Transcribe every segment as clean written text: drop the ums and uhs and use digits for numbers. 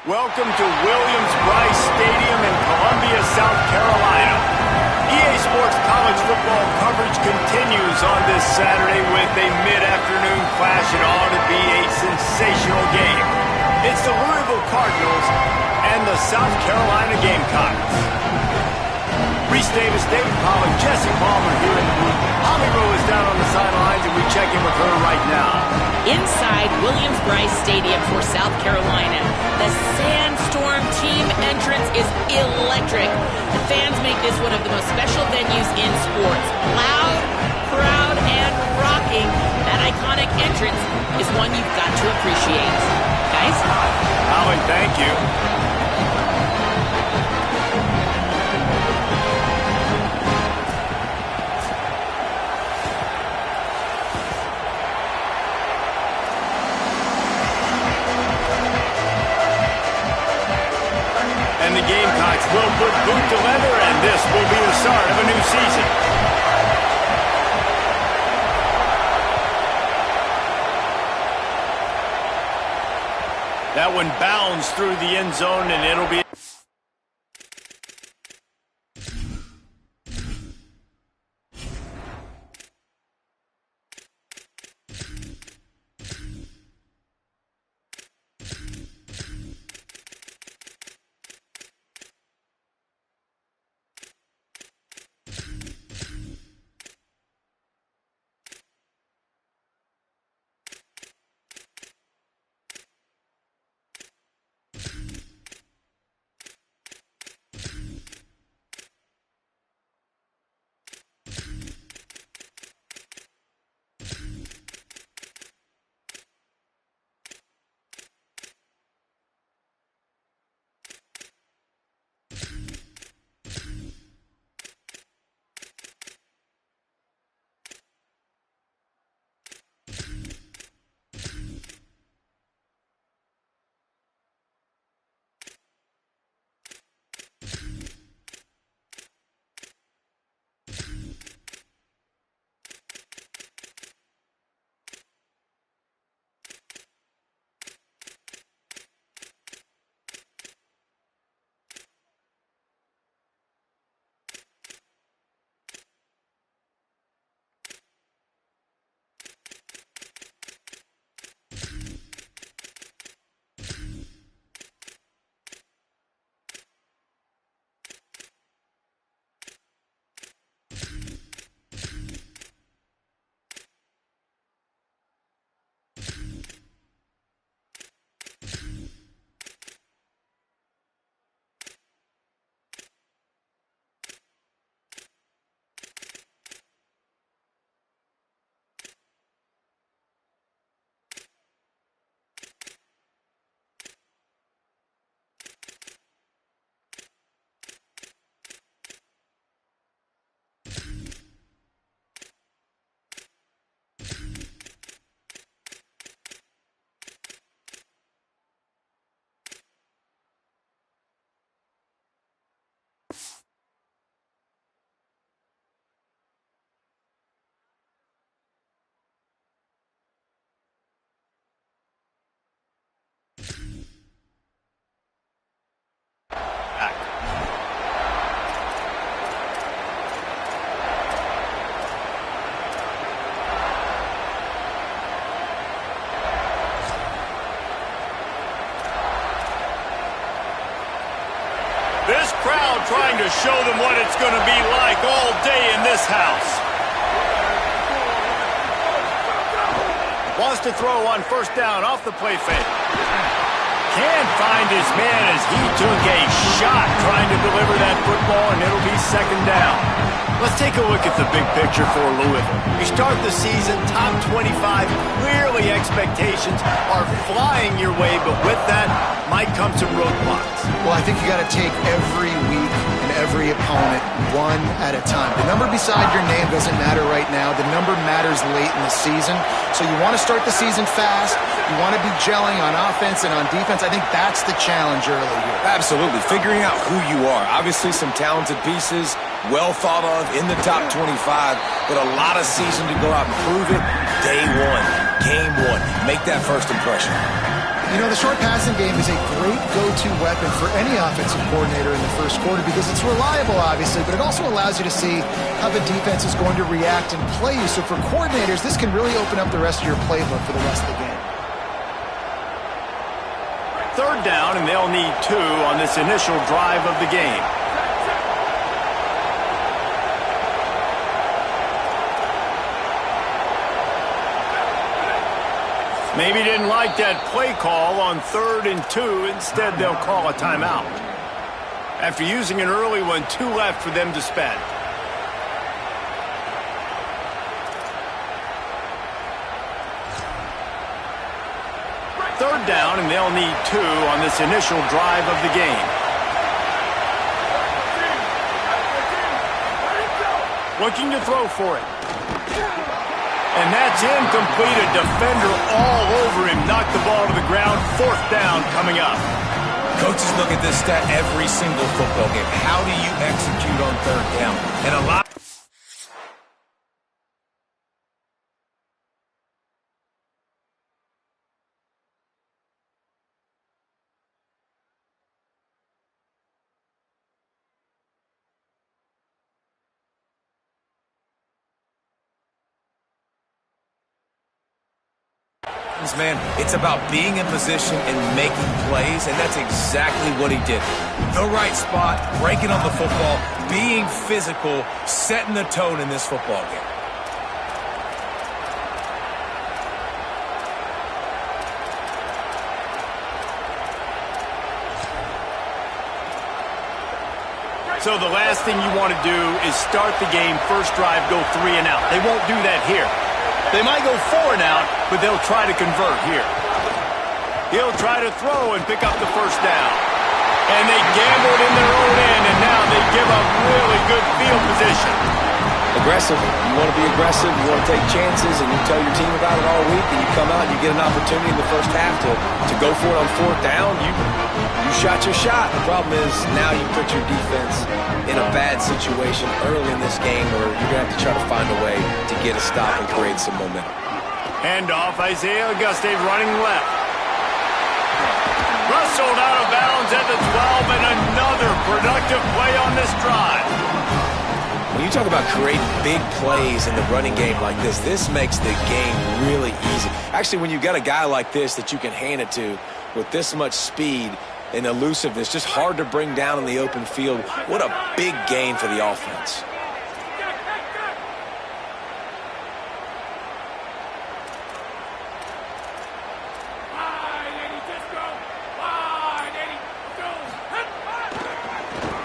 Welcome to Williams-Brice Stadium in Columbia, South Carolina. EA Sports college football coverage continues on this Saturday with a mid-afternoon clash. It ought to be a sensational game. It's the Louisville Cardinals and the South Carolina Gamecocks. Reese Davis, David Pollock, Jesse Palmer here in the booth. Holly Rowe is down on the sidelines, and we check in with her right now. Inside Williams-Brice Stadium for South Carolina, the Sandstorm team entrance is electric. The fans make this one of the most special venues in sports. Loud, proud, and rocking. That iconic entrance is one you've got to appreciate. Guys? Holly, thank you. And the Gamecocks will put boot to leather, and this will be the start of a new season. That one bounds through the end zone, and it'll be... This crowd trying to show them what it's going to be like all day in this house. Wants to throw on first down off the play fake. Can't find his man as he took a shot trying to deliver that football, and it'll be second down. Let's take a look at the big picture for Louisville. You start the season top 25. Clearly expectations are flying your way, but with that might come some roadblocks. Well, I think you got to take every week and every opponent one at a time. The number beside your name doesn't matter right now. The number matters late in the season. So you want to start the season fast. You want to be gelling on offense and on defense. I think that's the challenge early here. Absolutely. Figuring out who you are. Obviously some talented pieces, well thought of in the top 25, but a lot of season to go out and prove it. Day one, game one. Make that first impression. You know, the short passing game is a great go-to weapon for any offensive coordinator in the first quarter because it's reliable, obviously, but it also allows you to see how the defense is going to react and play you. So for coordinators, this can really open up the rest of your playbook for the rest of the game. Third down, and they'll need 2 on this initial drive of the game. Maybe didn't like that play call on 3rd and 2. Instead, they'll call a timeout. After using an early one, 2 left for them to spend. Third down, and they'll need 2 on this initial drive of the game. Looking to throw for it. And that's incomplete. A defender all over him. Knocked the ball to the ground. 4th down coming up. Coaches look at this stat every single football game. How do you execute on 3rd down? And a lot. Man, it's about being in position and making plays, and that's exactly what he did. The right spot, breaking on the football, being physical, setting the tone in this football game. So the last thing you want to do is start the game, first drive, go 3 and out. They won't do that here. They might go 4 and out, but they'll try to convert here. He'll try to throw and pick up the 1st down. And they gambled in their own end, and now they give up really good field position. Aggressive. You want to be aggressive. You want to take chances, and you tell your team about it all week, and you come out and you get an opportunity in the first half to go for it on 4th down. You shot your shot. The problem is now you put your defense in a bad situation early in this game where you're going to have to try to find a way to get a stop and create some momentum. Handoff, Isaiah Auguste running left. Wrestled out of bounds at the 12, and another productive play on this drive. When you talk about creating big plays in the running game like this makes the game really easy. Actually, when you've got a guy like this that you can hand it to with this much speed and elusiveness, just hard to bring down in the open field, what a big gain for the offense.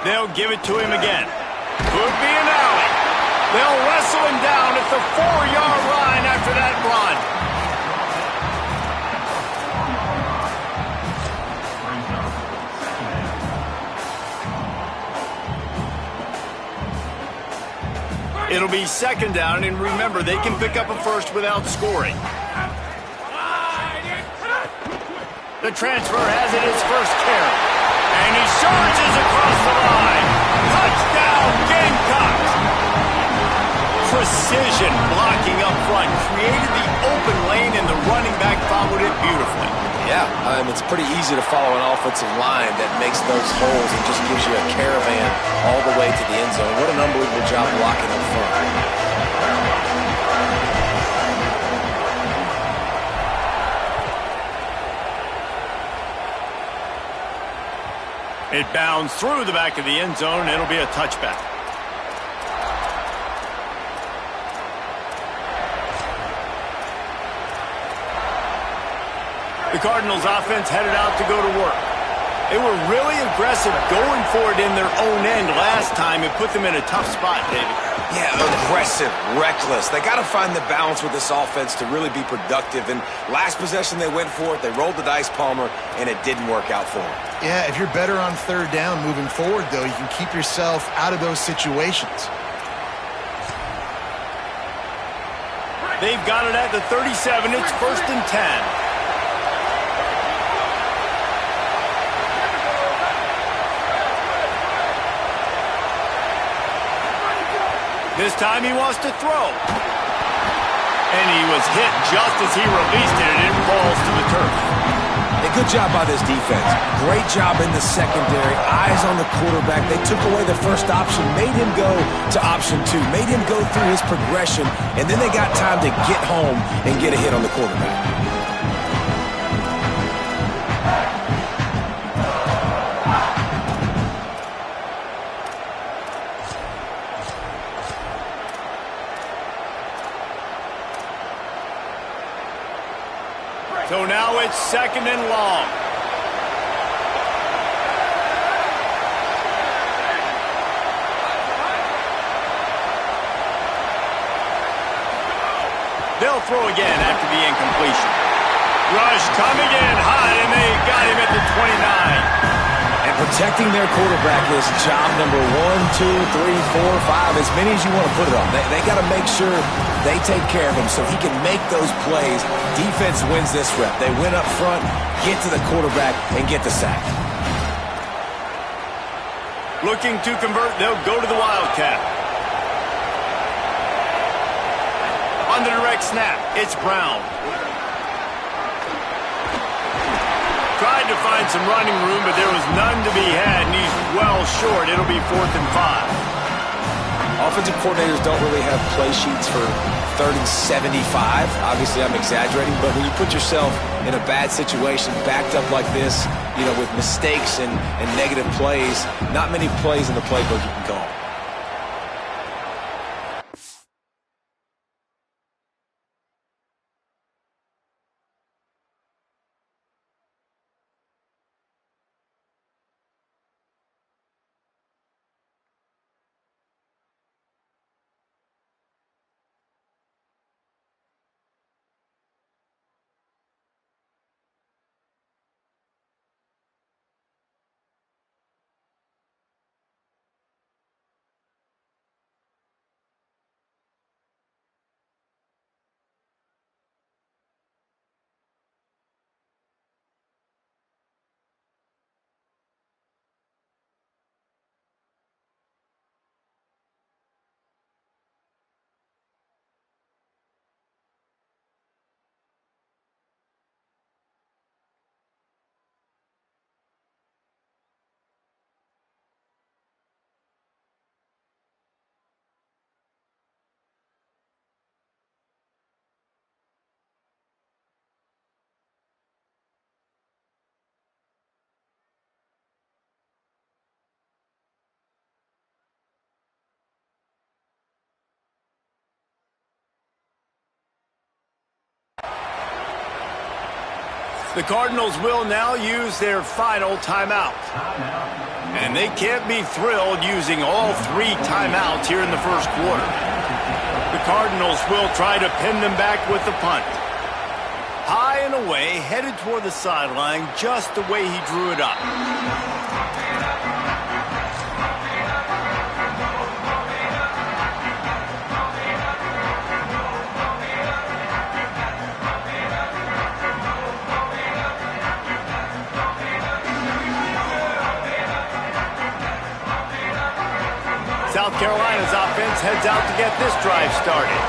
They'll give it to him again. Could be an alley. They'll wrestle him down at the 4-yard line after that run. It'll be 2nd down, and remember, they can pick up a first without scoring. The transfer has it his first carry. And he charges across the line. Touchdown, Gamecocks! Precision blocking up front. Created the open lane, and the running back followed it beautifully. Yeah, it's pretty easy to follow an offensive line that makes those holes and just gives you a caravan all the way to the end zone. What an unbelievable job blocking up front. It bounds through the back of the end zone. It'll be a touchback. The Cardinals offense headed out to go to work. They were really aggressive going for it in their own end last time. It put them in a tough spot, David. Yeah, aggressive, reckless. They got to find the balance with this offense to really be productive. And last possession they went for it. They rolled the dice, Palmer, and it didn't work out for them. Yeah, if you're better on 3rd down moving forward, though, you can keep yourself out of those situations. They've got it at the 37. It's 1st and 10. This time he wants to throw. And he was hit just as he released it, and it falls to the turf. A good job by this defense. Great job in the secondary. Eyes on the quarterback. They took away the first option, made him go to option 2, made him go through his progression, and then they got time to get home and get a hit on the quarterback. So now it's 2nd and long. They'll throw again after the incompletion. Rush coming in hot, and they got him at the 29. And protecting their quarterback is job number 1, 2, 3, 4, 5, as many as you want to put it on. They got to make sure they take care of him so he can make those plays. Defense wins this rep. They win up front, get to the quarterback, and get the sack. Looking to convert, they'll go to the Wildcat. On the direct snap, it's Brown. Tried to find some running room, but there was none to be had, and he's well short. It'll be 4th and 5. Offensive coordinators don't really have play sheets for 3rd and 75. Obviously, I'm exaggerating, but when you put yourself in a bad situation, backed up like this, you know, with mistakes and negative plays, not many plays in the playbook you can call. The Cardinals will now use their final timeout. And they can't be thrilled using all 3 timeouts here in the first quarter. The Cardinals will try to pin them back with the punt. High and away, headed toward the sideline, just the way he drew it up. South Carolina's offense heads out to get this drive started.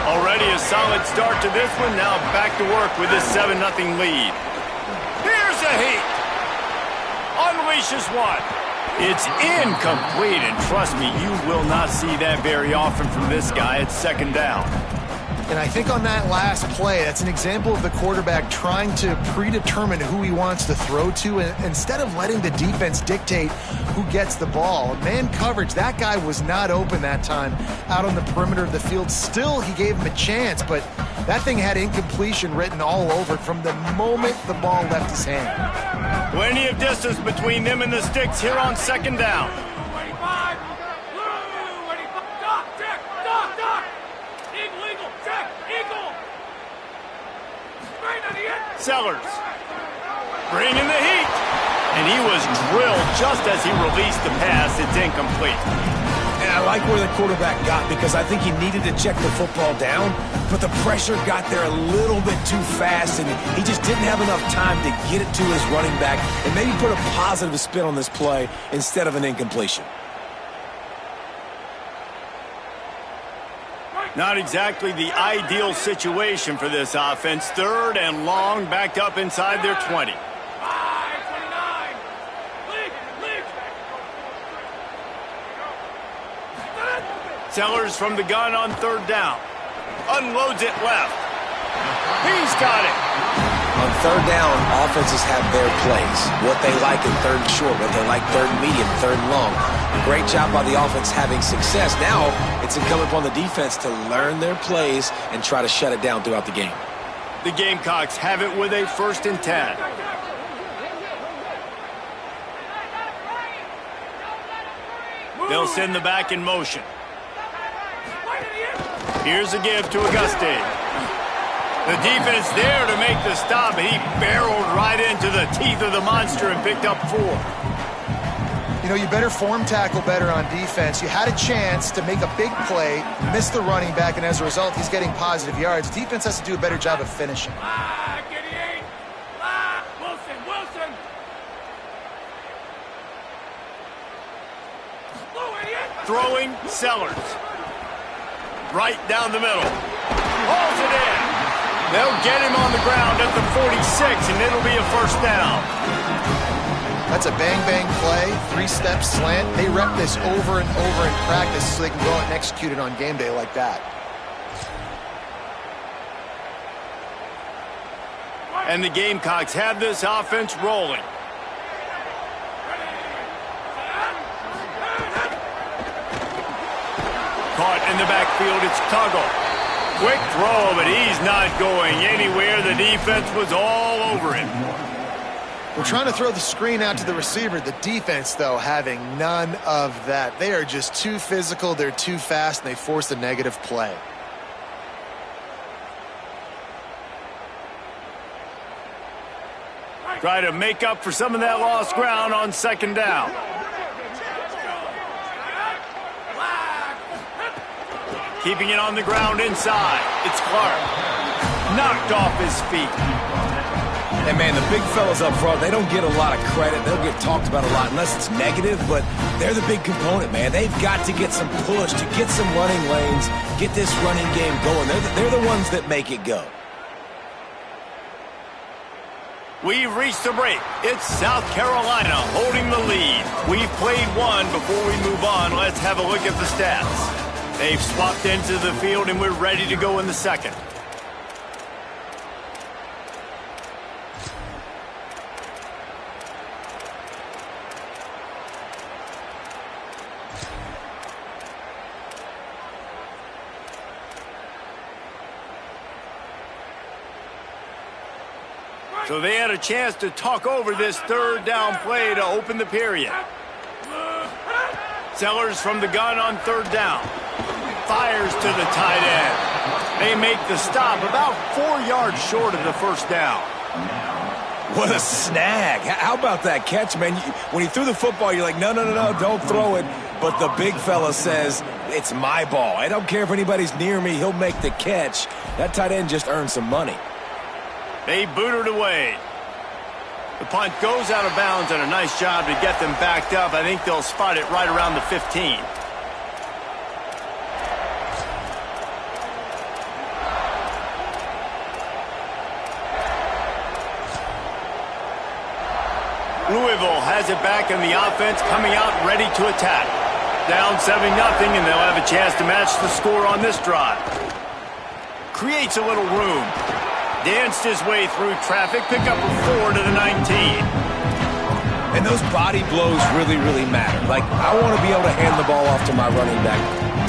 Already a solid start to this one. Now back to work with this 7-0 lead. Here's a heat. Unleashes one. It's incomplete, and trust me, you will not see that very often from this guy at 2nd down. And I think on that last play, that's an example of the quarterback trying to predetermine who he wants to throw to, and instead of letting the defense dictate who gets the ball. Man coverage, that guy was not open that time out on the perimeter of the field. Still, he gave him a chance, but that thing had incompletion written all over it from the moment the ball left his hand. Plenty of distance between them and the sticks here on 2nd down. Sellers bringing the heat, and he was drilled just as he released the pass. It's incomplete. And I like where the quarterback got, because I think he needed to check the football down, but the pressure got there a little bit too fast, and he just didn't have enough time to get it to his running back and maybe put a positive spin on this play instead of an incompletion. Not exactly the ideal situation for this offense. 3rd and long, backed up inside their 20. Sellers from the gun on third down. Unloads it left. He's got it. On third down, offenses have their plays. What they like in third and short, what they like third and medium, third and long. Great job by the offense having success. Now it's incumbent upon the defense to learn their plays and try to shut it down throughout the game. The Gamecocks have it with a 1st and 10. They'll send the back in motion. Here's a give to Auguste. The defense there to make the stop. He barreled right into the teeth of the monster and picked up 4. You know, you better form tackle better on defense. You had a chance to make a big play, missed the running back, and as a result, he's getting positive yards. Defense has to do a better job of finishing. Throwing, Sellers. Right down the middle. Hauls it in. They'll get him on the ground at the 46, and it'll be a 1st down. That's a bang-bang play, 3-step slant. They rep this over and over in practice so they can go out and execute it on game day like that. And the Gamecocks have this offense rolling. Caught in the backfield, it's Tuggle. Quick throw, but he's not going anywhere. The defense was all over him. We're trying to throw the screen out to the receiver. The defense, though, having none of that. They are just too physical, they're too fast, and they force a negative play. Try to make up for some of that lost ground on 2nd down. Keeping it on the ground inside. It's Clark. Knocked off his feet. And, man, the big fellas up front, they don't get a lot of credit. They'll get talked about a lot unless it's negative, but they're the big component, man. They've got to get some push, to get some running lanes, get this running game going. They're the ones that make it go. We've reached the break. It's South Carolina holding the lead. We've played one. Before we move on, let's have a look at the stats. They've swapped into the field, and we're ready to go in the 2nd. So they had a chance to talk over this 3rd down play to open the period. Sellers from the gun on 3rd down. Fires to the tight end. They make the stop about 4 yards short of the 1st down. What a snag. How about that catch, man? When he threw the football, you're like, no, don't throw it. But the big fella says, it's my ball. I don't care if anybody's near me. He'll make the catch. That tight end just earned some money. They boot it away. The punt goes out of bounds, and a nice job to get them backed up. I think they'll spot it right around the 15. Louisville has it back, and the offense coming out ready to attack. Down 7-0, and they'll have a chance to match the score on this drive. Creates a little room. Danced his way through traffic, pick up a 4 to the 19. And those body blows really, really matter. Like, I want to be able to hand the ball off to my running back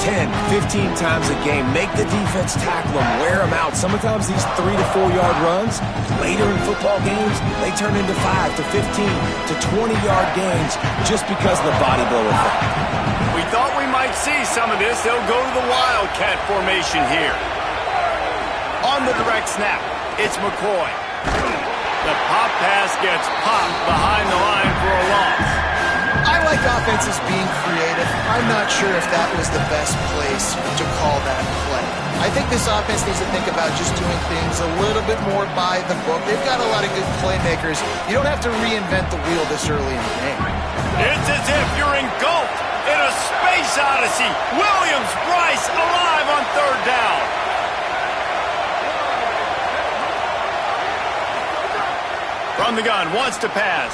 10, 15 times a game. Make the defense tackle them, wear them out. Sometimes these 3 to 4 yard runs, later in football games, they turn into 5 to 15 to 20 yard gains just because of the body blow effect. We thought we might see some of this. They'll go to the Wildcat formation here. On the direct snap, it's McCoy. The pop pass gets popped behind the line for a loss. I like offenses being creative. I'm not sure if that was the best place to call that play. I think this offense needs to think about just doing things a little bit more by the book. They've got a lot of good playmakers. You don't have to reinvent the wheel this early in the game. It's as if you're engulfed in a space odyssey. Williams-Brice alive on 3rd down. From the gun, wants to pass.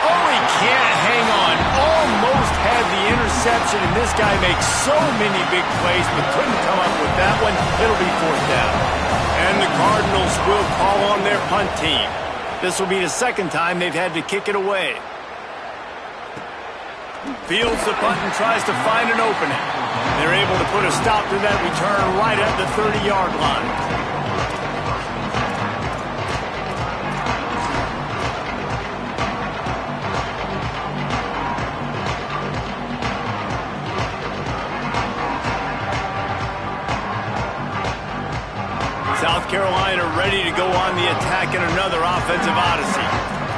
Oh, he can't hang on. Almost had had the interception, and this guy makes so many big plays, but couldn't come up with that one. It'll be 4th down. And the Cardinals will call on their punt team. This will be the 2nd time they've had to kick it away. Fields the punt and tries to find an opening. They're able to put a stop to that return right at the 30-yard line. South Carolina ready to go on the attack in another offensive odyssey.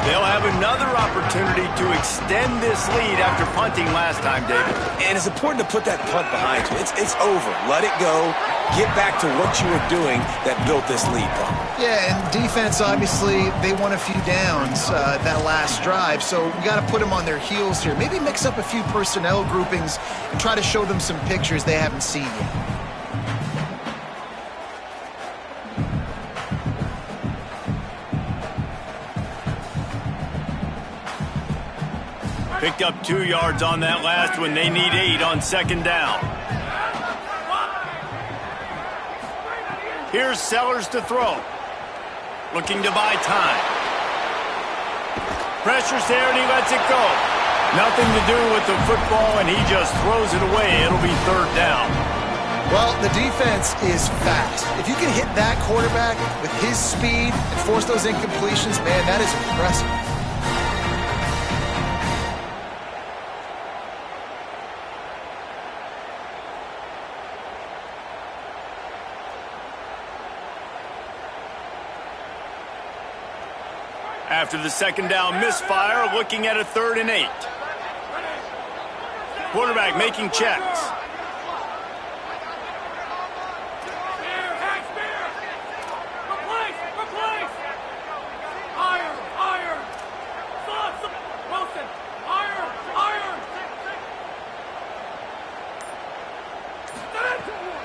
They'll have another opportunity to extend this lead after punting last time, David. And it's important to put that punt behind you. It's over. Let it go. Get back to what you were doing that built this lead, Tom. Yeah, and defense, obviously, they won a few downs that last drive, so we got to put them on their heels here. Maybe mix up a few personnel groupings and try to show them some pictures they haven't seen yet. Picked up 2 yards on that last one. They need 8 on 2nd down. Here's Sellers to throw. Looking to buy time. Pressure's there, and he lets it go. Nothing to do with the football, and he just throws it away. It'll be 3rd down. Well, the defense is fast. If you can hit that quarterback with his speed and force those incompletions, man, that is impressive. After the 2nd down misfire, looking at a 3rd and 8. Quarterback making checks.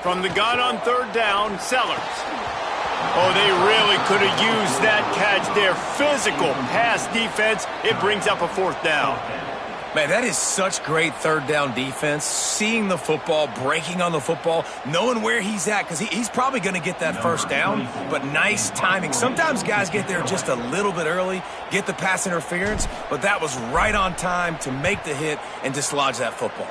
From the gun on 3rd down, Sellers. Oh, they really could have used that catch there. Physical pass defense. It brings up a 4th down. Man, that is such great 3rd down defense. Seeing the football, breaking on the football, knowing where he's at, because he's probably going to get that 1st down, but nice timing. Sometimes guys get there just a little bit early, get the pass interference, but that was right on time to make the hit and dislodge that football.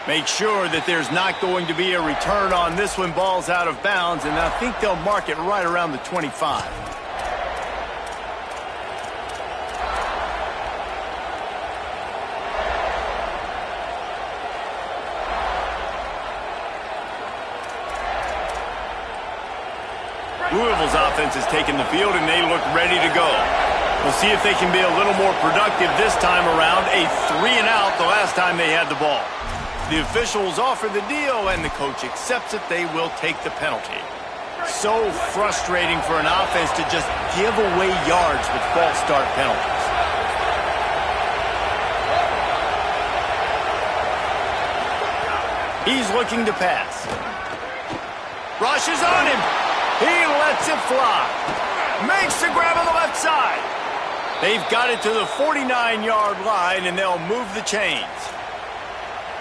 Make sure that there's not going to be a return on this one. Ball's out of bounds, and I think they'll mark it right around the 25. Louisville's offense has taken the field, and they look ready to go. We'll see if they can be a little more productive this time around. A 3-and-out the last time they had the ball. The officials offer the deal, and the coach accepts it. They will take the penalty. So frustrating for an offense to just give away yards with false start penalties. He's looking to pass. Rushes on him. He lets it fly. Makes the grab on the left side. They've got it to the 49-yard line, and they'll move the chains.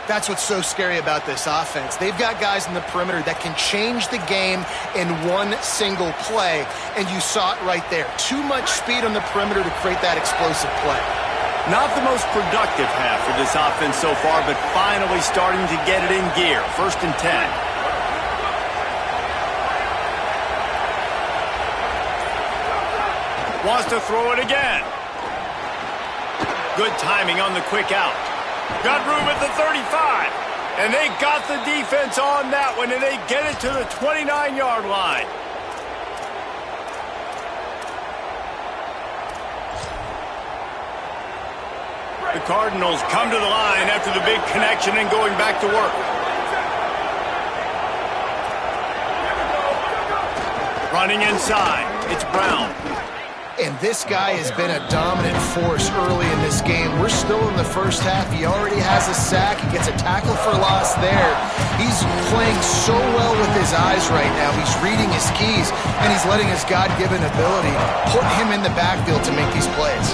That's what's so scary about this offense. They've got guys in the perimeter that can change the game in one single play, and you saw it right there. Too much speed on the perimeter to create that explosive play. Not the most productive half for this offense so far, but finally starting to get it in gear. 1st and 10. Wants to throw it again. Good timing on the quick out. Got room at the 35. And they got the defense on that one, and they get it to the 29-yard line. The Cardinals come to the line after the big connection and going back to work. Running inside. It's Brown. And this guy has been a dominant force early in this game. We're still in the first half. He already has a sack. He gets a tackle for loss there. He's playing so well with his eyes right now. He's reading his keys, and he's letting his God-given ability put him in the backfield to make these plays.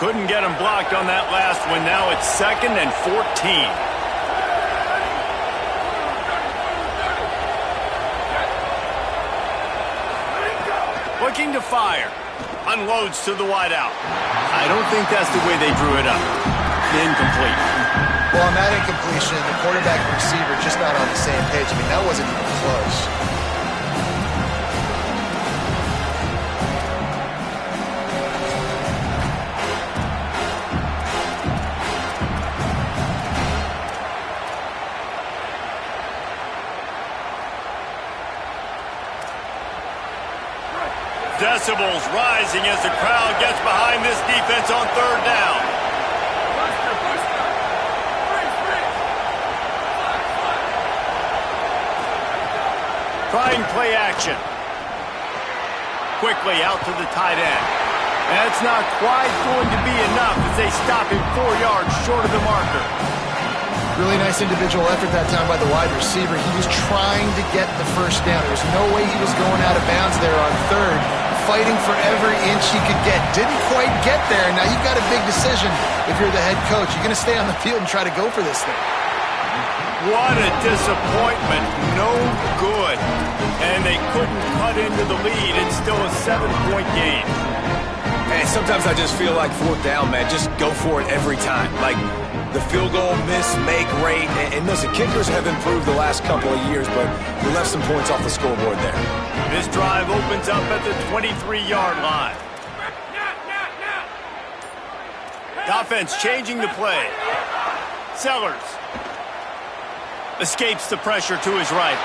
Couldn't get him blocked on that last one. Now it's 2nd and 14. Looking to fire. Unloads to the wideout. I don't think that's the way they drew it up. Incomplete. Well, on that incompletion, the quarterback and receiver just not on the same page. I mean, that wasn't even close. Decibels rising as the crowd gets behind this defense on 3rd down. Trying play action. Quickly out to the tight end. That's not quite going to be enough as they stop him 4 yards short of the marker. Really nice individual effort that time by the wide receiver. He was trying to get the first down. There was no way he was going out of bounds there on 3rd. Fighting for every inch he could get. Didn't quite get there. Now you've got a big decision if you're the head coach. You're going to stay on the field and try to go for this thing. What a disappointment. No good. And they couldn't cut into the lead. It's still a 7-point game. And sometimes I just feel like 4th down, man. Just go for it every time. Like the field goal miss-make rate. And listen, kickers have improved the last couple of years, but we left some points off the scoreboard there. This drive opens up at the 23-yard line. The offense changing the play. Sellers escapes the pressure to his right.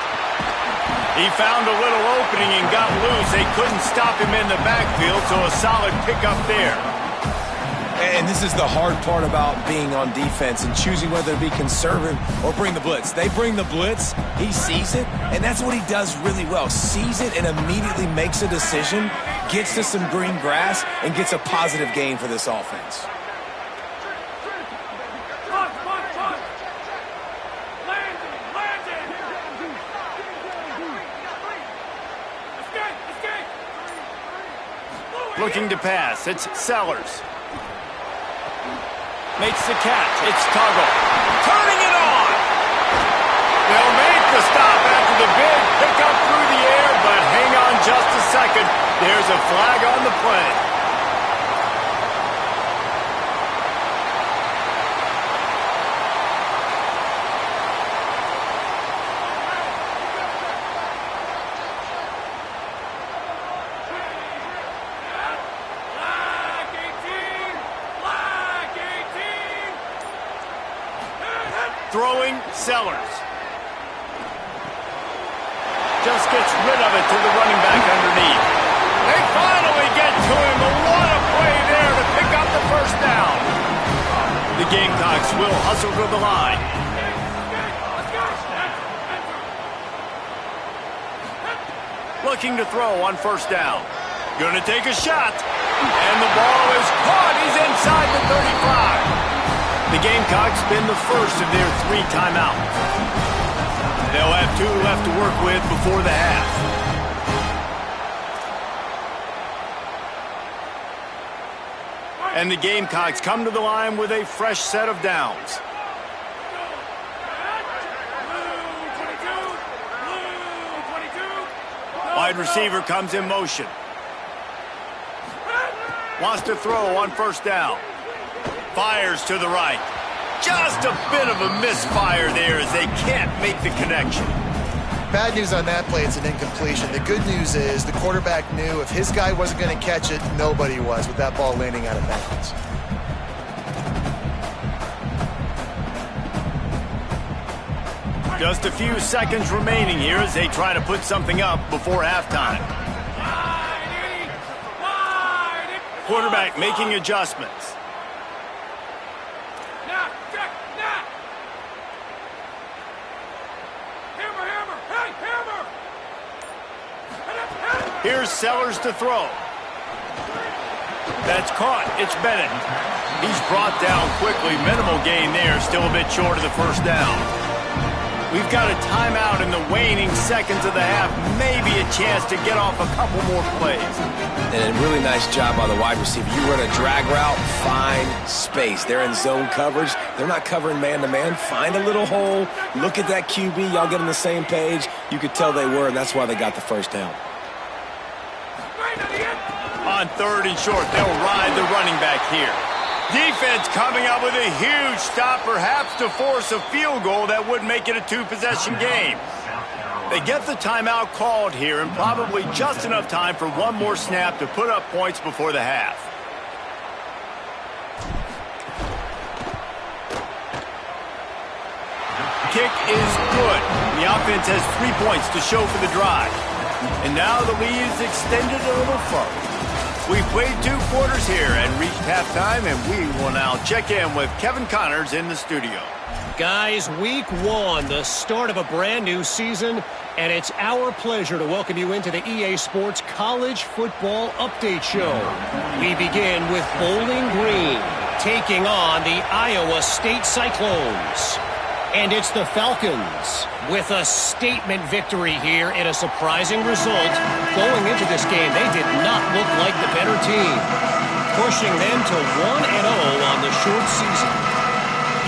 He found a little opening and got loose. They couldn't stop him in the backfield, so a solid pickup there. And this is the hard part about being on defense and choosing whether to be conservative or bring the blitz. They bring the blitz, he sees it, and that's what he does really well. Sees it and immediately makes a decision, gets to some green grass, and gets a positive gain for this offense. Looking to pass, it's Sellers. Makes the catch. It's Tuggle. Turning it on. They'll make the stop after the big pickup through the air, but hang on just a second. There's a flag on the play. Throwing Sellers. Just gets rid of it to the running back underneath. They finally get to him. What a play there to pick up the first down. The Gamecocks will hustle to the line. Looking to throw on 1st down. Gonna take a shot. And the ball is caught. He's inside the 35. The Gamecocks spend the first of their 3 timeouts. They'll have 2 left to work with before the half. And the Gamecocks come to the line with a fresh set of downs. Wide receiver comes in motion. Wants to throw on 1st down. Fires to the right. Just a bit of a misfire there as they can't make the connection. Bad news on that play, it's an incompletion. The good news is the quarterback knew if his guy wasn't going to catch it, nobody was with that ball landing out of bounds. Just a few seconds remaining here as they try to put something up before halftime. Quarterback making adjustments. Here's Sellers to throw. That's caught. It's Bennett. He's brought down quickly. Minimal gain there. Still a bit short of the 1st down. We've got a timeout in the waning seconds of the half. Maybe a chance to get off a couple more plays. And a really nice job by the wide receiver. You run a drag route, find space. They're in zone coverage. They're not covering man-to-man. Find a little hole. Look at that QB. Y'all get on the same page. You could tell they were, and that's why they got the first down. On 3rd and short, they'll ride the running back here. Defense coming up with a huge stop, perhaps to force a field goal that would make it a 2-possession game. They get the timeout called here, and probably just enough time for one more snap to put up points before the half. Kick is good. The offense has 3 points to show for the drive. And now the lead is extended a little further. We've played 2 quarters here and reached halftime, and we will now check in with Kevin Connors in the studio. Guys, week 1, the start of a brand new season, and it's our pleasure to welcome you into the EA Sports College Football Update Show. We begin with Bowling Green taking on the Iowa State Cyclones. And it's the Falcons with a statement victory here in a surprising result. Going into this game, they did not look like the better team, pushing them to 1-0 on the short season.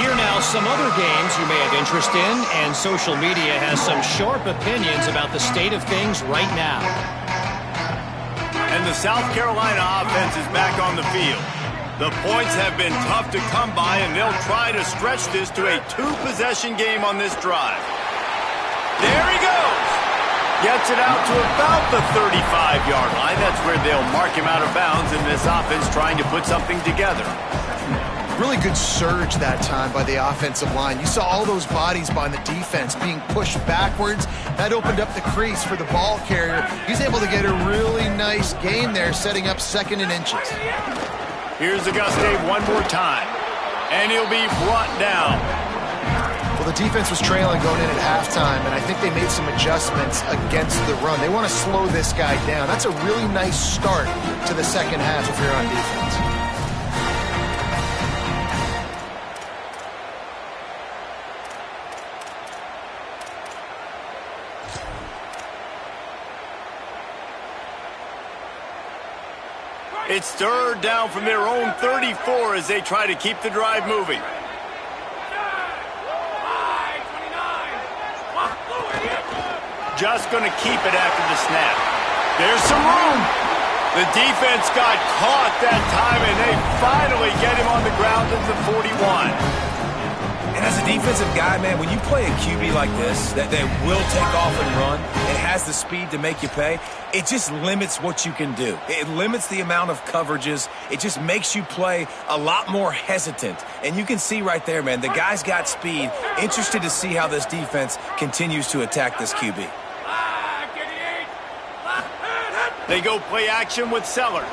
Here now, some other games you may have interest in, and social media has some sharp opinions about the state of things right now. And the South Carolina offense is back on the field. The points have been tough to come by, and they'll try to stretch this to a 2-possession game on this drive. There he goes. Gets it out to about the 35-yard line. That's where they'll mark him out of bounds, and this offense trying to put something together. Really good surge that time by the offensive line. You saw all those bodies by the defense being pushed backwards. That opened up the crease for the ball carrier. He's able to get a really nice gain there, setting up 2nd and inches. Here's GxB one more time, and he'll be brought down. Well, the defense was trailing going in at halftime, and I think they made some adjustments against the run. They want to slow this guy down. That's a really nice start to the second half if you're on defense. It's 3rd down from their own 34 as they try to keep the drive moving. Just going to keep it after the snap. There's some room. The defense got caught that time, and they finally get him on the ground at the 41. And as a defensive guy, man, when you play a QB like this, that will take off and run, and has the speed to make you pay, it just limits what you can do. It limits the amount of coverages. It just makes you play a lot more hesitant. And you can see right there, man, the guy's got speed. Interested to see how this defense continues to attack this QB. They go play action with Sellers.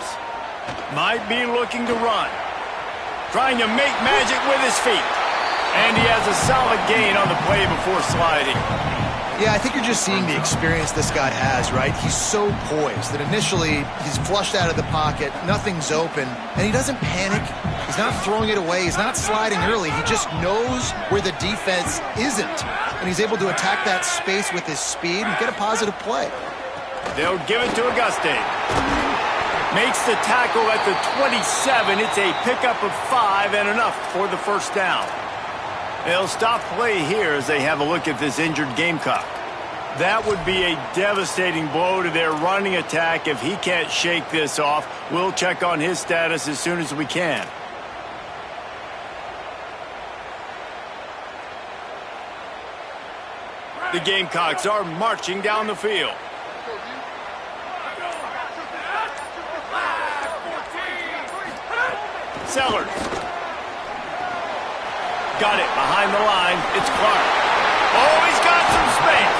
Might be looking to run. Trying to make magic with his feet. And he has a solid gain on the play before sliding. Yeah, I think you're just seeing the experience this guy has, right? He's so poised that initially he's flushed out of the pocket, nothing's open, and he doesn't panic. He's not throwing it away. He's not sliding early. He just knows where the defense isn't, and he's able to attack that space with his speed and get a positive play. They'll give it to GxB. Makes the tackle at the 27. It's a pickup of 5 and enough for the first down. They'll stop play here as they have a look at this injured Gamecock. That would be a devastating blow to their running attack if he can't shake this off. We'll check on his status as soon as we can. The Gamecocks are marching down the field. Sellers. Got it behind the line. It's Clark. Oh, he's got some space.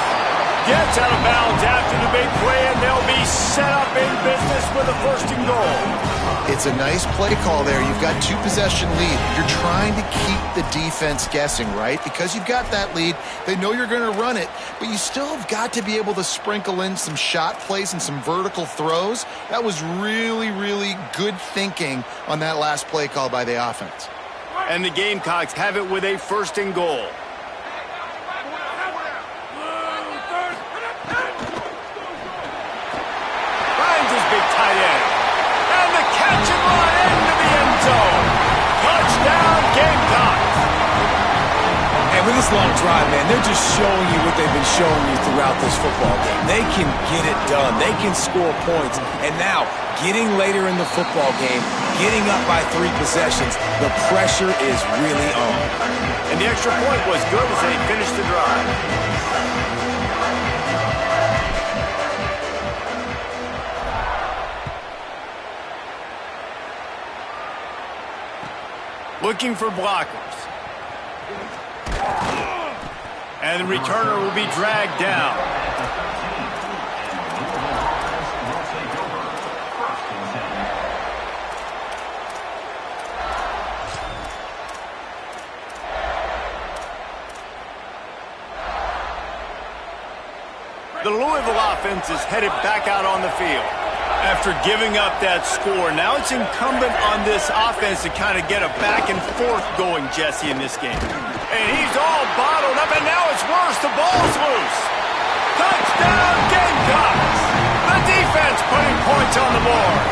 Gets out of bounds after the big play, and they'll be set up in business with a 1st and goal. It's a nice play call there. You've got 2-possession lead. You're trying to keep the defense guessing, right? Because you've got that lead. They know you're going to run it, but you still have got to be able to sprinkle in some shot plays and some vertical throws. That was really, really good thinking on that last play call by the offense. And the Gamecocks have it with a 1st and goal. with this long drive, man, they're just showing you what they've been showing you throughout this football game. They can get it done. They can score points. And now, getting later in the football game, getting up by 3 possessions, the pressure is really on. And the extra point was good as they finished the drive. Looking for blockers. And the returner will be dragged down. The Louisville offense is headed back out on the field. After giving up that score, now it's incumbent on this offense to kind of get a back and forth going, Jesse, in this game. And he's all bottled up, and now it's worse. The ball's loose. Touchdown, Gamecocks! The defense putting points on the board.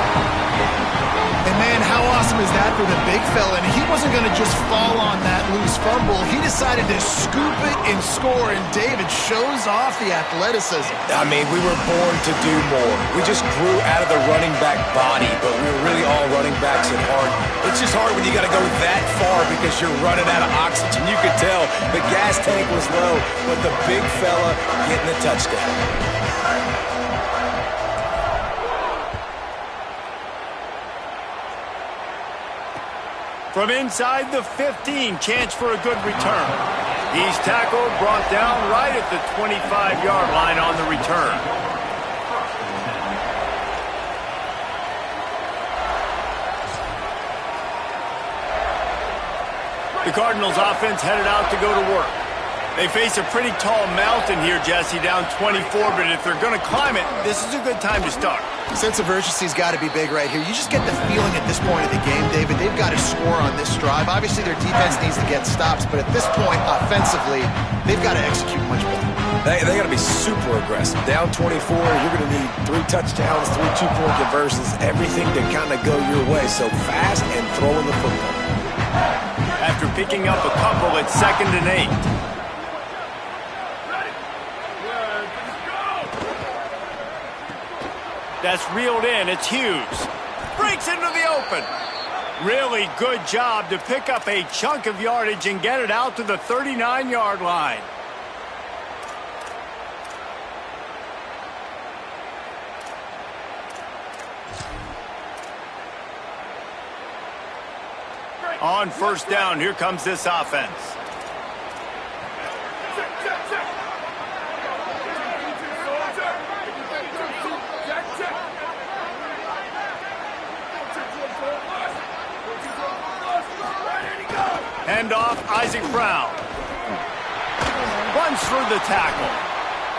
And man, how awesome is that for the big fella? And he wasn't going to just fall on that loose fumble. He decided to scoop it and score, and David shows off the athleticism. I mean, we were born to do more. We just grew out of the running back body, but we were really all running backs at heart. It's just hard when you got to go that far because you're running out of oxygen. You could tell the gas tank was low, but the big fella getting the touchdown. From inside the 15, chance for a good return. He's tackled, brought down right at the 25-yard line on the return. The Cardinals offense headed out to go to work. They face a pretty tall mountain here, Jesse, down 24, but if they're going to climb it, this is a good time to start. Sense of urgency's got to be big right here. You just get the feeling at this point of the game, David, they've got to score on this drive. Obviously, their defense needs to get stops, but at this point, offensively, they've got to execute much better. They got to be super aggressive. Down 24, you're going to need 3 touchdowns, 3 two-point conversions, everything to kind of go your way. So fast and throwing the football. After picking up a couple, it's 2nd and 8. That's reeled in. It's Hughes. Breaks into the open. Really good job to pick up a chunk of yardage and get it out to the 39-yard line. On 1st down, here comes this offense. Handoff, Isaac Brown. Runs through the tackle.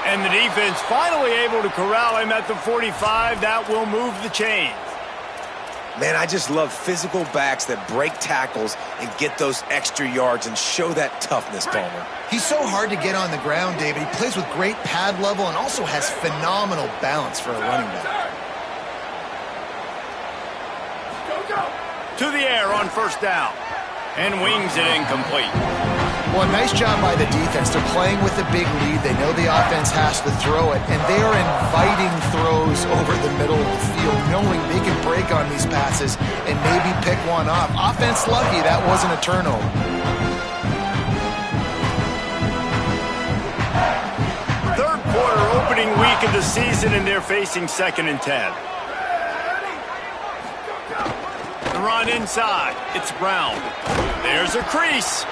And the defense finally able to corral him at the 45. That will move the chains. Man, I just love physical backs that break tackles and get those extra yards and show that toughness, Palmer. He's so hard to get on the ground, David. He plays with great pad level and also has phenomenal balance for a running back. To the air on 1st down. And wings it incomplete. Well, nice job by the defense. They're playing with a big lead. They know the offense has to throw it, and they are inviting throws over the middle of the field, knowing they can break on these passes and maybe pick one off. Offense lucky that wasn't a turnover. Third quarter opening week of the season, and they're facing 2nd and 10. The run inside. It's Brown. There's a crease.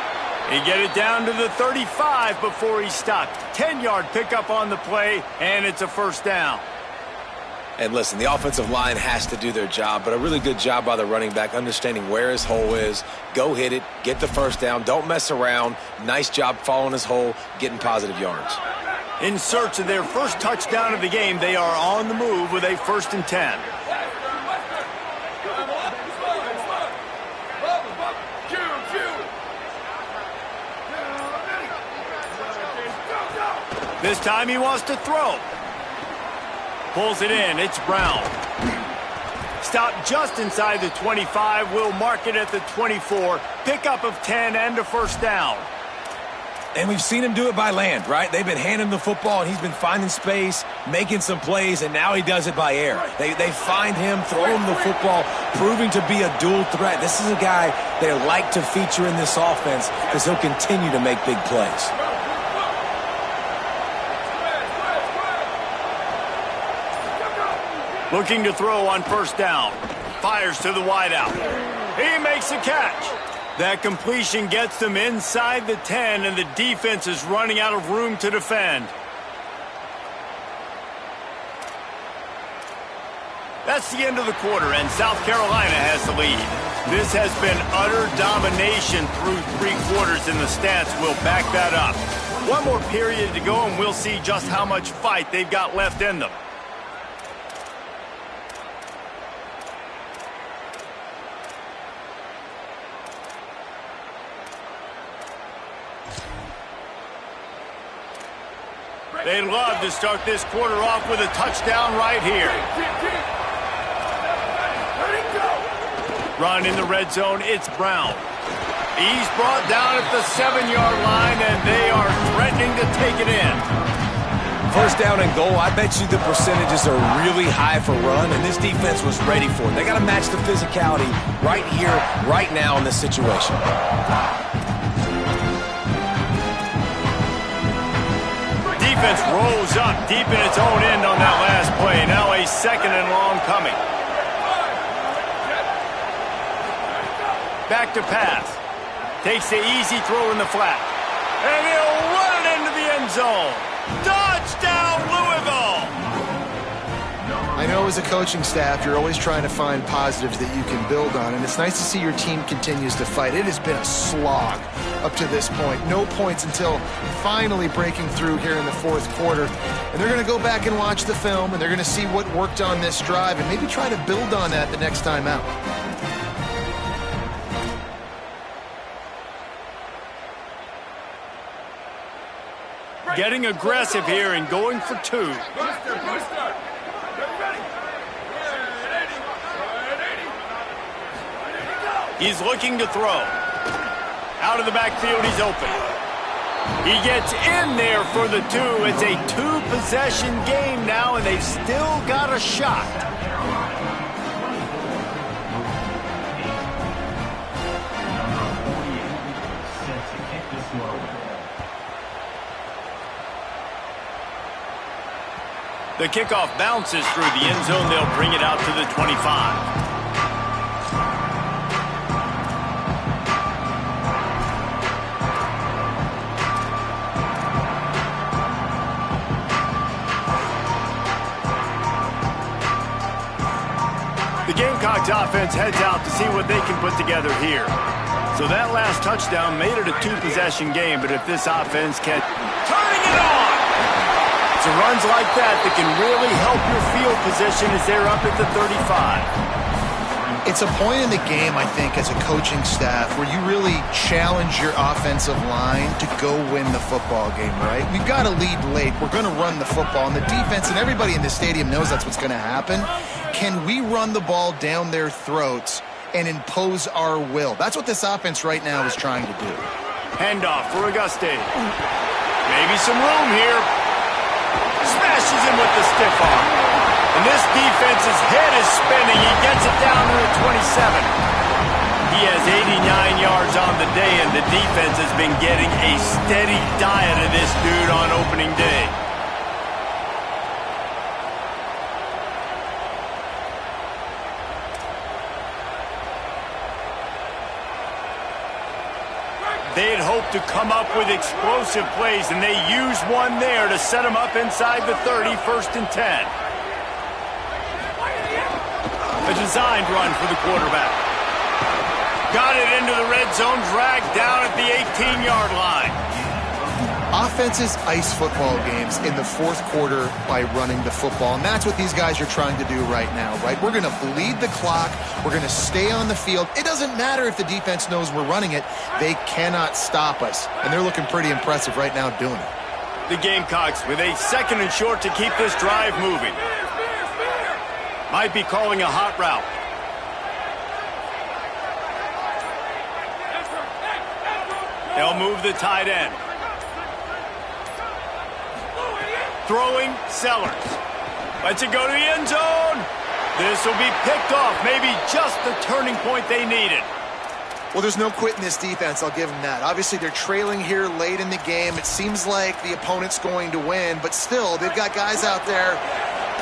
He get it down to the 35 before he stopped. 10-yard pickup on the play, and it's a 1st down. And listen, the offensive line has to do their job, but a really good job by the running back understanding where his hole is. Go hit it, get the 1st down, don't mess around. Nice job following his hole, getting positive yards. In search of their first touchdown of the game, they are on the move with a 1st and 10. This time he wants to throw. Pulls it in. It's Brown. Stopped just inside the 25. Will mark it at the 24. Pickup of 10 and a 1st down. And we've seen him do it by land, right? They've been handing him the football, and he's been finding space, making some plays, and now he does it by air. They find him, throw him the football, proving to be a dual threat. This is a guy they like to feature in this offense because he'll continue to make big plays. Looking to throw on first down. Fires to the wideout. He makes a catch. That completion gets them inside the 10, and the defense is running out of room to defend. That's the end of the quarter, and South Carolina has the lead. This has been utter domination through 3 quarters, and the stats will back that up. One more period to go, and we'll see just how much fight they've got left in them. They'd love to start this quarter off with a touchdown right here. Run in the red zone, it's Brown. He's brought down at the 7-yard line, and they are threatening to take it in. First down and goal, I bet you the percentages are really high for run, and this defense was ready for it. They got to match the physicality right here, right now in this situation. Defense rolls up deep in its own end on that last play. Now a 2nd and long coming. Back to pass. Takes the easy throw in the flat. And he'll run it into the end zone. Touchdown, Louisville! I know as a coaching staff, you're always trying to find positives that you can build on, and it's nice to see your team continues to fight. It has been a slog up to this point. No points until finally breaking through here in the 4th quarter. And they're going to go back and watch the film, and they're going to see what worked on this drive and maybe try to build on that the next time out. Getting aggressive here and going for 2. He's looking to throw. Out of the backfield, he's open. He gets in there for the 2. It's a 2-possession game now, and they've still got a shot. The kickoff bounces through the end zone. They'll bring it out to the 25. The Gamecocks offense heads out to see what they can put together here. So that last touchdown made it a 2-possession game, but if this offense can... Turning it on! It's runs like that can really help your field position as they're up at the 35. It's a point in the game, I think, as a coaching staff where you really challenge your offensive line to go win the football game, right? We've got to lead late. We're going to run the football, and the defense and everybody in the stadium knows that's what's going to happen. Can we run the ball down their throats and impose our will? That's what this offense right now is trying to do. Handoff for Auguste. Maybe some room here. Smashes him with the stiff arm. And this defense's head is spinning. He gets it down to the 27. He has 89 yards on the day, and the defense has been getting a steady diet of this dude on opening day. They had hoped to come up with explosive plays, and they used one there to set them up inside the 30, 1st and 10. A designed run for the quarterback. Got it into the red zone, dragged down at the 18-yard line. Offenses ice football games in the 4th quarter by running the football, and that's what these guys are trying to do right now, right? We're going to bleed the clock. We're going to stay on the field. It doesn't matter if the defense knows we're running it. They cannot stop us, and they're looking pretty impressive right now doing it. The Gamecocks with a 2nd and short to keep this drive moving. Might be calling a hot route. They'll move the tight end. Throwing, Sellers. Lets it go to the end zone. This will be picked off. Maybe just the turning point they needed. Well, there's no quitting this defense. I'll give them that. Obviously, they're trailing here late in the game. It seems like the opponent's going to win, but still, they've got guys out there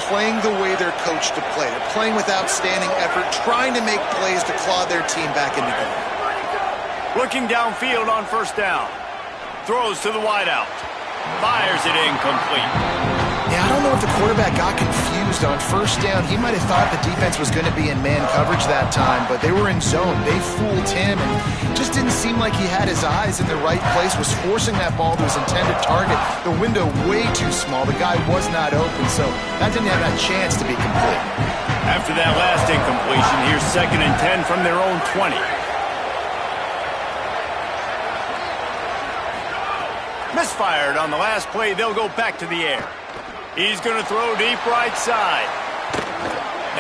playing the way they're coached to play. They're playing with outstanding effort, trying to make plays to claw their team back in the game. Looking downfield on first down. Throws to the wideout. Fires it incomplete. Yeah, I don't know if the quarterback got confused on first down. He might have thought the defense was going to be in man coverage that time, but they were in zone. They fooled him, and it just didn't seem like he had his eyes in the right place, was forcing that ball to his intended target. The window way too small. The guy was not open, so that didn't have that chance to be complete. After that last incompletion, here's 2nd and 10 from their own 20. Misfired on the last play. They'll go back to the air. He's going to throw deep right side.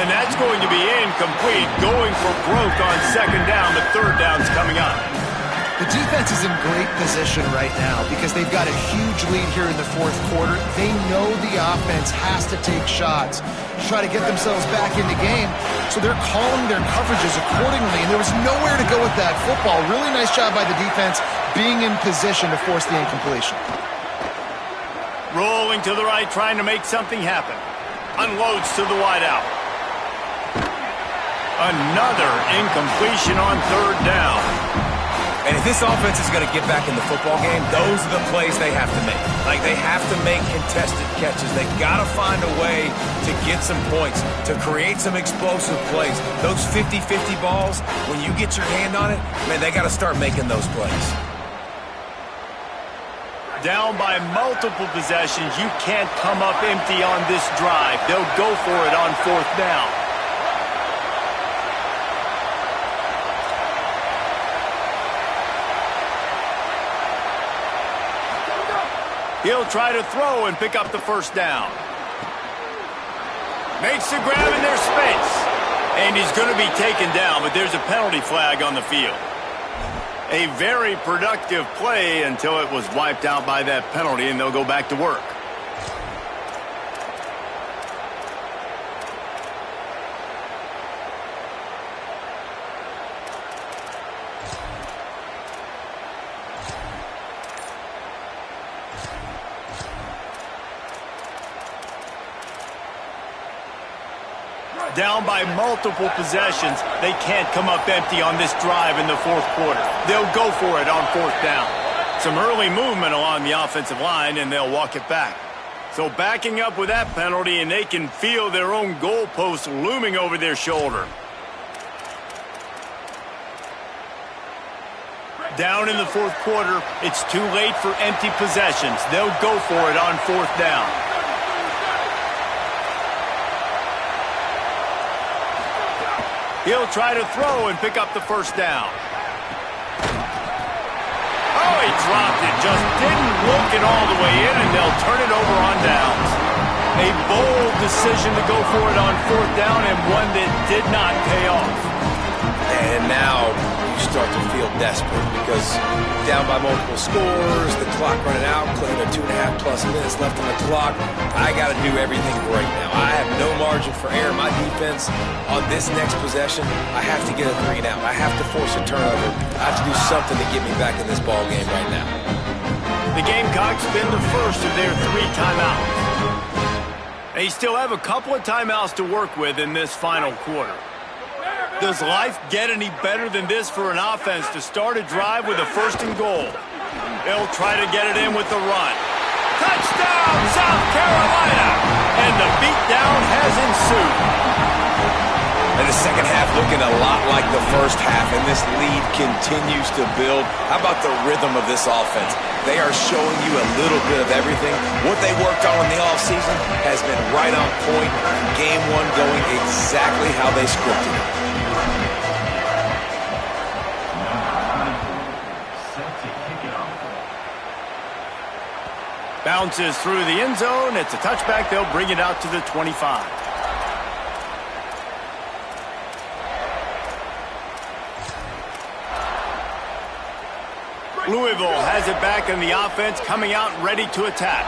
And that's going to be incomplete. Going for broke on 2nd down. The 3rd down's coming up. The defense is in great position right now because they've got a huge lead here in the 4th quarter. They know the offense has to take shots to try to get themselves back in the game. So they're calling their coverages accordingly, and there was nowhere to go with that football. Really nice job by the defense being in position to force the incompletion. Rolling to the right, trying to make something happen. Unloads to the wideout. Another incompletion on 3rd down. And if this offense is going to get back in the football game, those are the plays they have to make. Like, they have to make contested catches. They've got to find a way to get some points, to create some explosive plays. Those 50-50 balls, when you get your hand on it, man, they got to start making those plays. Down by multiple possessions. You can't come up empty on this drive. They'll go for it on 4th down. He'll try to throw and pick up the 1st down. Makes the grab in their space. And he's going to be taken down, but there's a penalty flag on the field. A very productive play until it was wiped out by that penalty, and they'll go back to work. Down by multiple possessions. They can't come up empty on this drive in the 4th quarter. They'll go for it on 4th down. Some early movement along the offensive line, and they'll walk it back. So backing up with that penalty, and they can feel their own goalpost looming over their shoulder. Down in the 4th quarter, it's too late for empty possessions. They'll go for it on 4th down. He'll try to throw and pick up the 1st down. Oh, he dropped it. Just didn't look it all the way in, and they'll turn it over on downs. A bold decision to go for it on 4th down, and one that did not pay off. And now you start to feel desperate because down by multiple scores, the clock running out, clicking to 2.5+ minutes left on the clock. I got to do everything right now. I have no margin for error. My defense on this next possession, I have to get a 3 and out. I have to force a turnover. I have to do something to get me back in this ball game right now. The Gamecocks been the first of their 3 timeouts. They still have a couple of timeouts to work with in this final quarter. Does life get any better than this for an offense to start a drive with a 1st and goal? They'll try to get it in with the run. Touchdown, South Carolina! And the beatdown has ensued. And the second half looking a lot like the first half, and this lead continues to build. How about the rhythm of this offense? They are showing you a little bit of everything. What they worked on in the offseason has been right on point. Game 1 going exactly how they scripted it. Bounces through the end zone. It's a touchback. They'll bring it out to the 25. Louisville has it back in the offense, coming out ready to attack.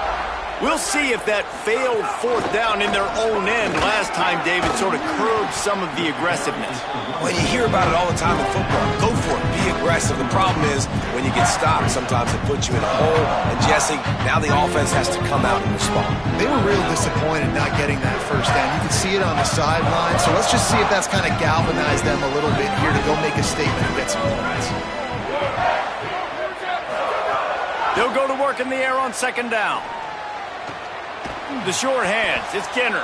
We'll see if that failed fourth down in their own end last time, David, sort of curbed some of the aggressiveness. Well, you hear about it all the time in football. Go for it. Be aggressive. The problem is when you get stopped, sometimes it puts you in a hole. And, Jesse, now the offense has to come out and respond. They were real disappointed not getting that first down. You can see it on the sideline. So let's just see if that's kind of galvanized them a little bit here to go make a statement and get some points. They'll go to work in the air on second down. The short hands, it's Kenner.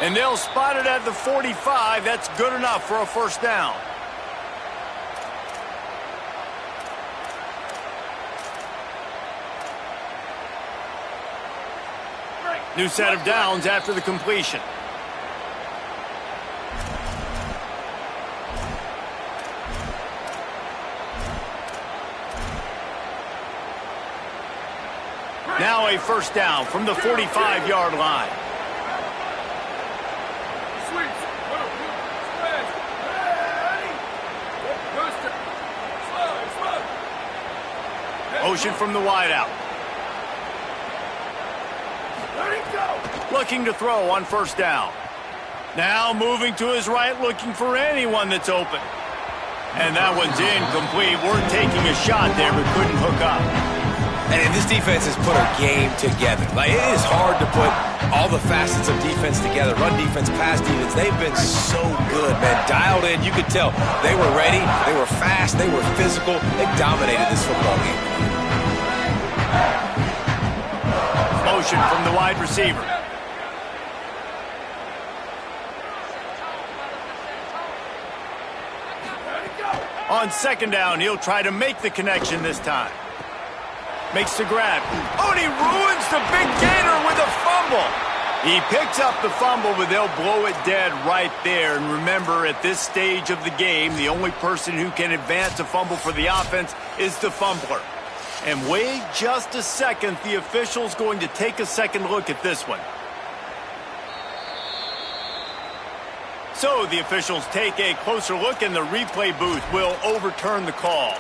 And they'll spot it at the 45. That's good enough for a first down. New set of downs after the completion. Now a first down from the 45-yard line. Motion from the wideout. Looking to throw on first down. Now moving to his right, looking for anyone that's open. And that one's incomplete. We're taking a shot there, but couldn't hook up. And this defense has put a game together. Like, it is hard to put all the facets of defense together. Run defense, pass defense. They've been so good, man. Dialed in. You could tell they were ready. They were fast. They were physical. They dominated this football game. Motion from the wide receiver. On second down, he'll try to make the connection this time. Makes the grab. Oh, and he ruins the big gainer with a fumble. He picks up the fumble, but they'll blow it dead right there. And remember, at this stage of the game, the only person who can advance a fumble for the offense is the fumbler. And wait just a second. The official's going to take a second look at this one. So the officials take a closer look, and the replay booth will overturn the call.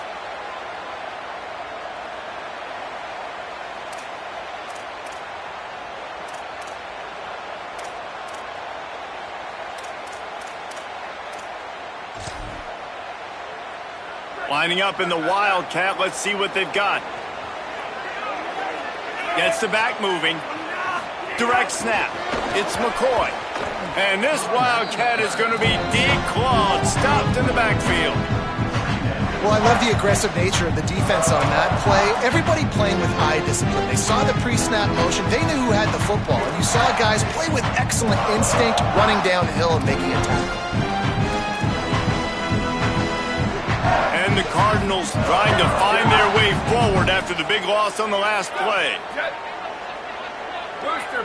Lining up in the Wildcat. Let's see what they've got. Gets the back moving. Direct snap. It's McCoy. And this Wildcat is going to be declawed. Stopped in the backfield. Well, I love the aggressive nature of the defense on that play. Everybody playing with eye discipline. They saw the pre-snap motion. They knew who had the football. And you saw guys play with excellent instinct, running downhill and making a tackle. And the Cardinals trying to find their way forward after the big loss on the last play. Booster.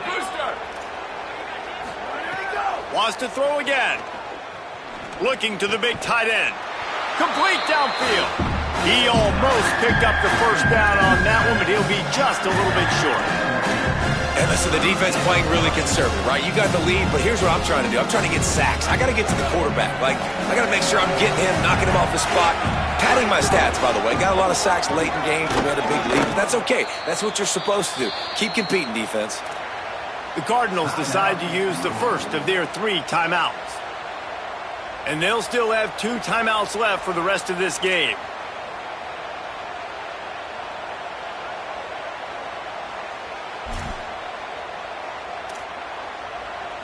Wants to throw again. Looking to the big tight end. Complete downfield. He almost picked up the first down on that one, but he'll be just a little bit short. And listen, the defense playing really conservative, right? You got the lead, but here's what I'm trying to do. I'm trying to get sacks. I got to get to the quarterback. Like, I got to make sure I'm getting him, knocking him off his spot. Padding my stats, by the way. Got a lot of sacks late in games. We had a big lead, but that's okay. That's what you're supposed to do. Keep competing, defense. The Cardinals decide to use the first of their 3 timeouts. And they'll still have 2 timeouts left for the rest of this game.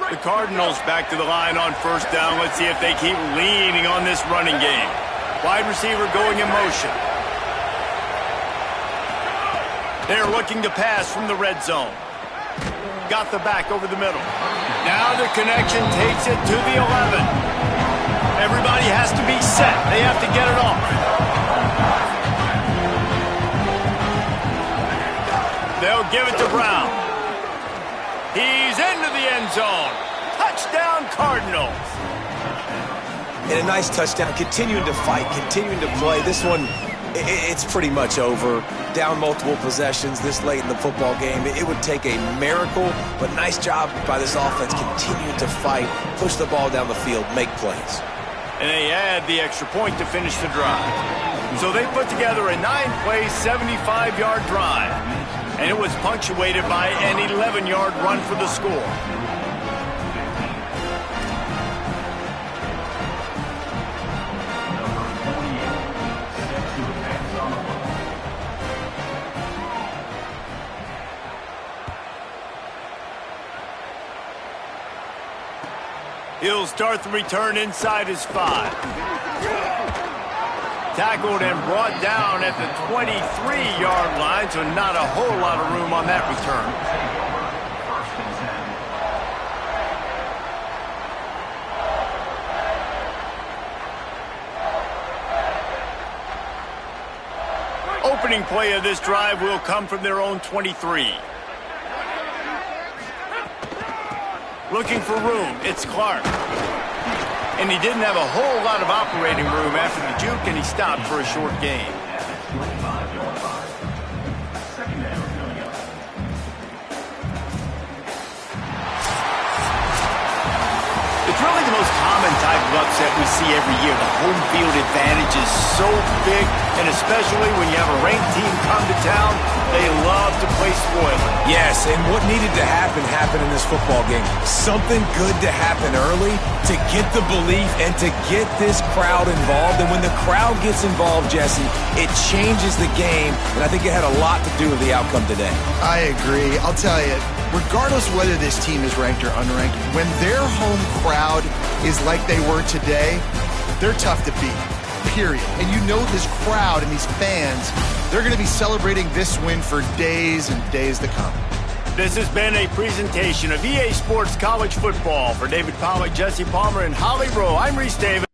The Cardinals back to the line on first down. Let's see if they keep leaning on this running game. Wide receiver going in motion. They're looking to pass from the red zone. Got the back over the middle. Now the connection takes it to the 11. Everybody has to be set. They have to get it off. They'll give it to Brown. He's into the end zone. Touchdown, Cardinals. And a nice touchdown. Continuing to fight, continuing to play. This one, it's pretty much over. Down multiple possessions this late in the football game. It would take a miracle, but nice job by this offense continuing to fight, push the ball down the field, make plays. And they add the extra point to finish the drive. So they put together a 9-play, 75-yard drive. and it was punctuated by an 11-yard run for the score. He'll start the return inside his 5. Tackled and brought down at the 23-yard line, so not a whole lot of room on that return. Opening play of this drive will come from their own 23. Looking for room, it's Clark. And he didn't have a whole lot of operating room after the juke, and he stopped for a short gain. It's really the most common type of upset we see every year. The home field advantage is so big, and especially when you have a ranked team come to town, they love to play spoiler. Yes, and what needed to happen happened in this football game. Something good to happen early to get the belief and to get this crowd involved. And when the crowd gets involved, Jesse, it changes the game, and I think it had a lot to do with the outcome today. I agree. I'll tell you, regardless whether this team is ranked or unranked, when their home crowd is like they were today, they're tough to beat, period. And you know this crowd and these fans, they're going to be celebrating this win for days and days to come. This has been a presentation of EA Sports College Football. For David Pollack, Jesse Palmer, and Holly Rowe, I'm Reese Davis.